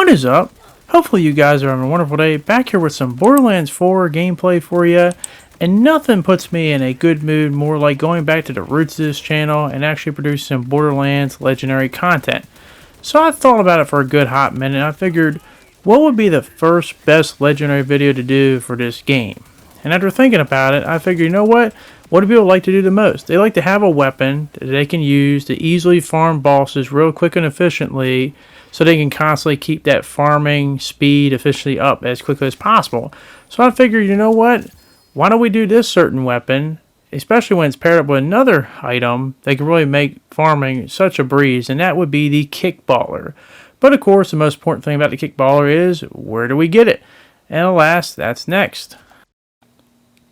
What is up? Hopefully you guys are having a wonderful day. Back here with some Borderlands 4 gameplay for you. And nothing puts me in a good mood more like going back to the roots of this channel and actually producing some Borderlands legendary content. So I thought about it for a good hot minute and I figured, what would be the first best legendary video to do for this game? And after thinking about it, I figured, you know what? What do people like to do the most? They like to have a weapon that they can use to easily farm bosses real quick and efficiently, so they can constantly keep that farming speed efficiently up as quickly as possible. So I figured, you know what? Why don't we do this certain weapon, especially when it's paired up with another item that can really make farming such a breeze, and that would be the Kickballer. But of course, the most important thing about the Kickballer is, where do we get it? And alas, that's next.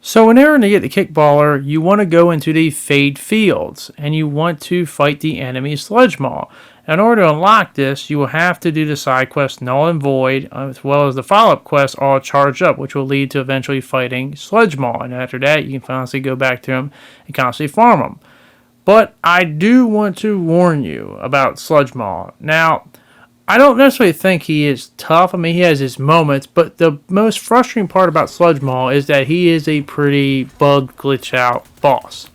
So in order to get the Kickballer, you want to go into the Fade Fields, and you want to fight the enemy Sludgemaw. In order to unlock this, you will have to do the side quest Null and Void, as well as the follow-up quest all charged up, which will lead to eventually fighting Sludgemaw. And after that, you can constantly go back to him and constantly farm him. But I do want to warn you about Sludgemaw. Now, I don't necessarily think he is tough. I mean, he has his moments, but the most frustrating part about Sludgemaw is that he is a pretty bug glitch out boss.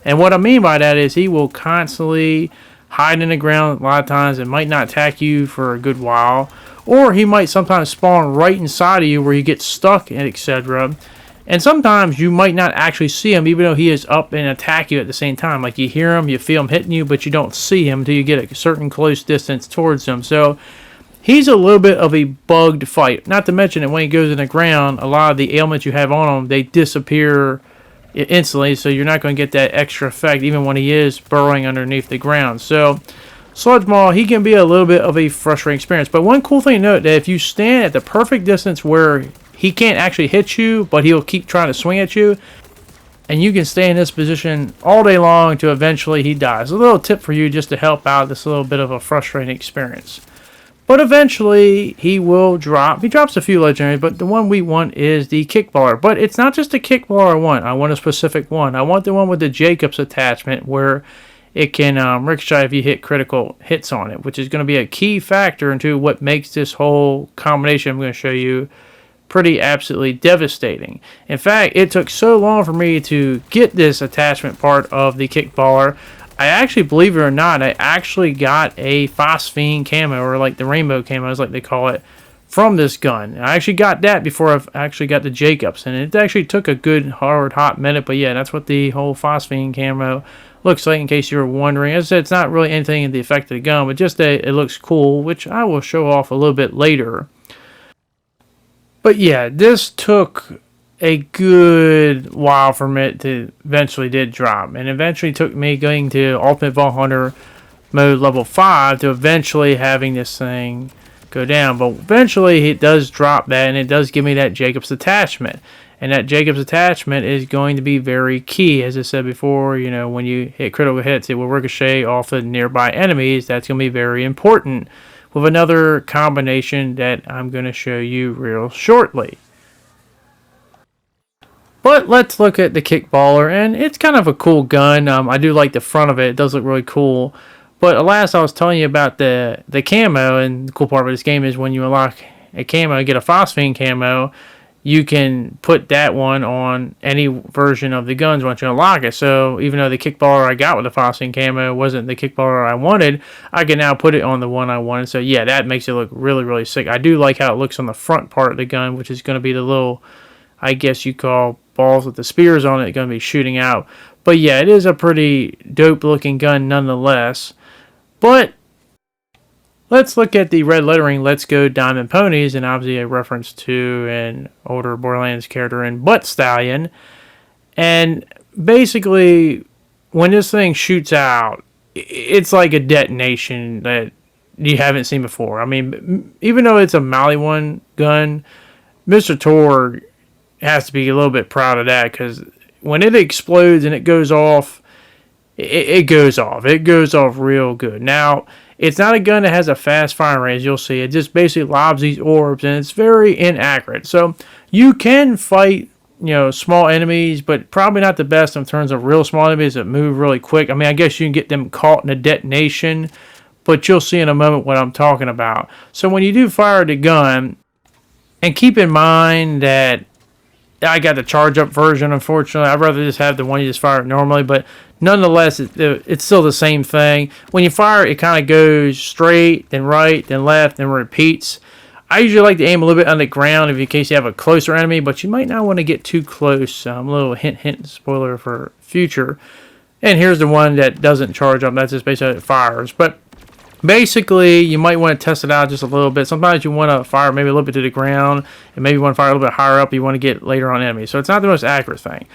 And what I mean by that is he will constantly hide in the ground a lot of times and might not attack you for a good while, or he might sometimes spawn right inside of you where you get stuck and etc. And sometimes you might not actually see him even though he is up and attack you at the same time. Like you hear him, you feel him hitting you, but you don't see him until you get a certain close distance towards him. So he's a little bit of a bugged fight. Not to mention that when he goes in the ground, a lot of the ailments you have on him, they disappear instantly, so you're not going to get that extra effect even when he is burrowing underneath the ground. So Sludgemaw, he can be a little bit of a frustrating experience. But one cool thing to note, that if you stand at the perfect distance where he can't actually hit you, but he'll keep trying to swing at you, and you can stay in this position all day long to eventually he dies. A little tip for you just to help out this little bit of a frustrating experience. But eventually, he will drop. He drops a few legendaries, but the one we want is the Kickballer. But it's not just the Kickballer I want. I want a specific one. I want the one with the Jacobs attachment where it can ricochet if you hit critical hits on it, which is going to be a key factor into what makes this whole combination I'm going to show you pretty absolutely devastating. In fact, it took so long for me to get this attachment part of the Kickballer. I actually, believe it or not, I actually got a phosphine camo, or like the rainbow camos like they call it, from this gun. I actually got that before I actually got the Jacobs, and it actually took a good hot minute, but yeah, that's what the whole phosphine camo looks like, in case you were wondering. As I said, it's not really anything in the effect of the gun, but just that it looks cool, which I will show off a little bit later. But yeah, this took a good while for it to eventually did drop, and eventually took me going to Ultimate Vault Hunter mode level 5 to eventually having this thing go down. But eventually it does drop that, and it does give me that Jacobs attachment, and that Jacobs attachment is going to be very key. As I said before, you know, when you hit critical hits, it will ricochet off the nearby enemies. That's going to be very important with another combination that I'm going to show you real shortly. But let's look at the Kickballer, and it's kind of a cool gun. I do like the front of it. It does look really cool. But alas, I was telling you about the camo, and the cool part of this game is when you unlock a camo, get a phosphine camo, you can put that one on any version of the guns once you unlock it. So even though the Kickballer I got with the phosphine camo wasn't the Kickballer I wanted, I can now put it on the one I wanted. So yeah, that makes it look really, really sick. I do like how it looks on the front part of the gun, which is going to be the little, I guess you call, balls with the spears on it going to be shooting out. But yeah, it is a pretty dope looking gun nonetheless. But let's look at the red lettering, "Let's Go Diamond Ponies," and obviously a reference to an older Borderlands character in Butt Stallion. And basically, when this thing shoots out, it's like a detonation that you haven't seen before. I mean, even though it's a Mali 1 gun, Mr. Tor has to be a little bit proud of that, because when it explodes and it goes off, it goes off. It goes off real good. Now, it's not a gun that has a fast firing range, you'll see. It just basically lobs these orbs, and it's very inaccurate. So you can fight, you know, small enemies, but probably not the best in terms of real small enemies that move really quick. I mean, I guess you can get them caught in a detonation, but you'll see in a moment what I'm talking about. So when you do fire the gun, and keep in mind that I got the charge up version, unfortunately. I'd rather just have the one you just fire it normally, but nonetheless, it's still the same thing. When you fire it kind of goes straight, then right, then left, then repeats. I usually like to aim a little bit on the ground in case you have a closer enemy, but you might not want to get too close. A little hint, spoiler for future. And here's the one that doesn't charge up. That's just basically how it fires. But basically, you might want to test it out just a little bit. Sometimes you want to fire maybe a little bit to the ground, and maybe you want to fire a little bit higher up. You want to get later on enemies. So it's not the most accurate thing.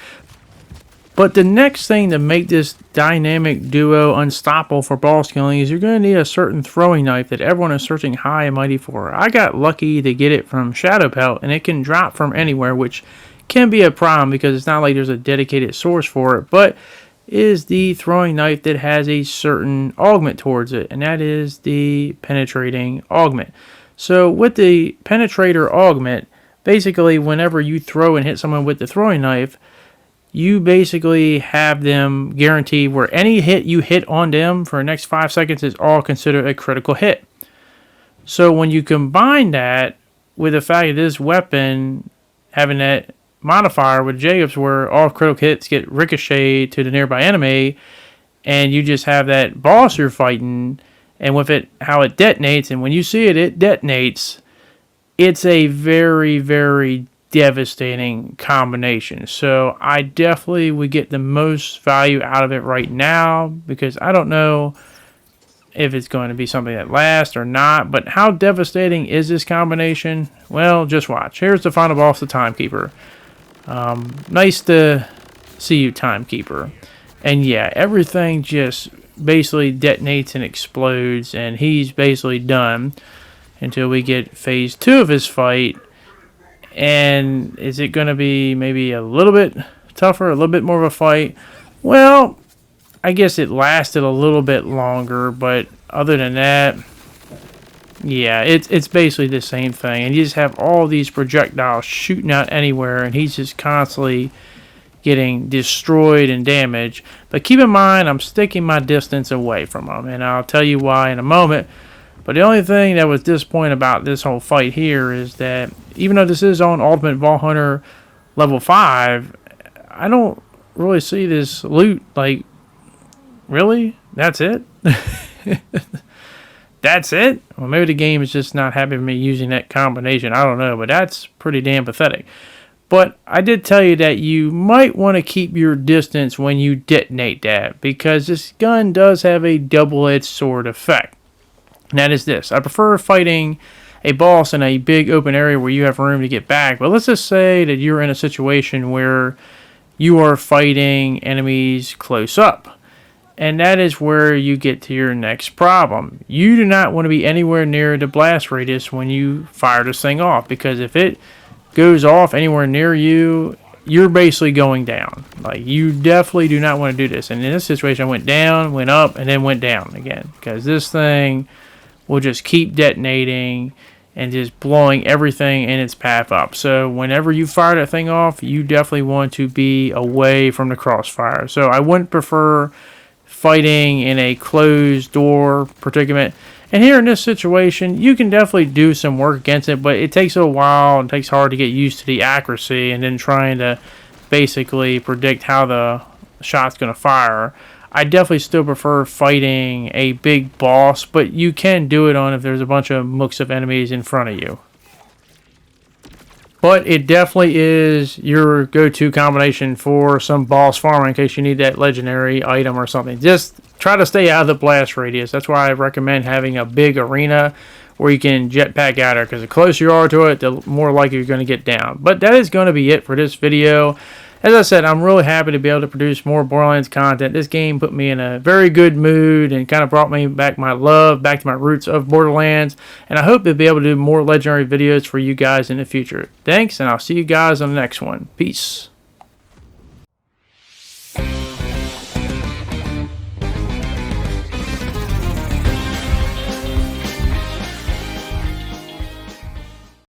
But the next thing to make this dynamic duo unstoppable for boss killing is you're going to need a certain throwing knife that everyone is searching high and mighty for. I got lucky to get it from Shadow Pelt, and it can drop from anywhere, which can be a problem because it's not like there's a dedicated source for it, but is the throwing knife that has a certain augment towards it, and that is the penetrating augment. So with the penetrator augment, basically whenever you throw and hit someone with the throwing knife, you basically have them guaranteed where any hit you hit on them for the next 5 seconds is all considered a critical hit. So when you combine that with the fact that this weapon having that modifier with Jacobs where all critical hits get ricocheted to the nearby enemy, and you just have that boss you're fighting, and with it how it detonates, and when you see it, it detonates. It's a very, very devastating combination. So I definitely would get the most value out of it right now, because I don't know if it's going to be something that lasts or not. But how devastating is this combination? Well, just watch. Here's the final boss, the Timekeeper. Nice to see you, Timekeeper. And yeah, everything just basically detonates and explodes, and he's basically done until we get phase 2 of his fight. And is it going to be maybe a little bit tougher, a little bit more of a fight? Well, I guess it lasted a little bit longer, but other than that, yeah, it's basically the same thing. And you just have all these projectiles shooting out anywhere, and he's just constantly getting destroyed and damaged. But keep in mind, I'm sticking my distance away from him, and I'll tell you why in a moment. But the only thing that was disappointing about this whole fight here is that even though this is on Ultimate Vault Hunter level 5, I don't really see this loot. Like, really? That's it? That's it? Well, maybe the game is just not happy with me using that combination. I don't know, but that's pretty damn pathetic. But I did tell you that you might want to keep your distance when you detonate that, because this gun does have a double-edged sword effect. And that is this. I prefer fighting a boss in a big open area where you have room to get back. But let's just say that you're in a situation where you are fighting enemies close up. And that is where you get to your next problem. You do not want to be anywhere near the blast radius when you fire this thing off, because if it goes off anywhere near you, you're basically going down. Like, you definitely do not want to do this. And in this situation, I went down, went up, and then went down again, because this thing will just keep detonating and just blowing everything in its path up. So whenever you fire that thing off, you definitely want to be away from the crossfire. So I wouldn't prefer fighting in a closed door predicament. And here in this situation, you can definitely do some work against it, but it takes a while and takes hard to get used to the accuracy and then trying to basically predict how the shot's going to fire. I definitely still prefer fighting a big boss, but you can do it on if there's a bunch of mooks of enemies in front of you. But it definitely is your go-to combination for some boss farming in case you need that legendary item or something. Just try to stay out of the blast radius. That's why I recommend having a big arena where you can jetpack out there, because the closer you are to it, the more likely you're going to get down. But that is going to be it for this video. As I said, I'm really happy to be able to produce more Borderlands content. This game put me in a very good mood and kind of brought me back my love, back to my roots of Borderlands. And I hope to be able to do more legendary videos for you guys in the future. Thanks, and I'll see you guys on the next one. Peace.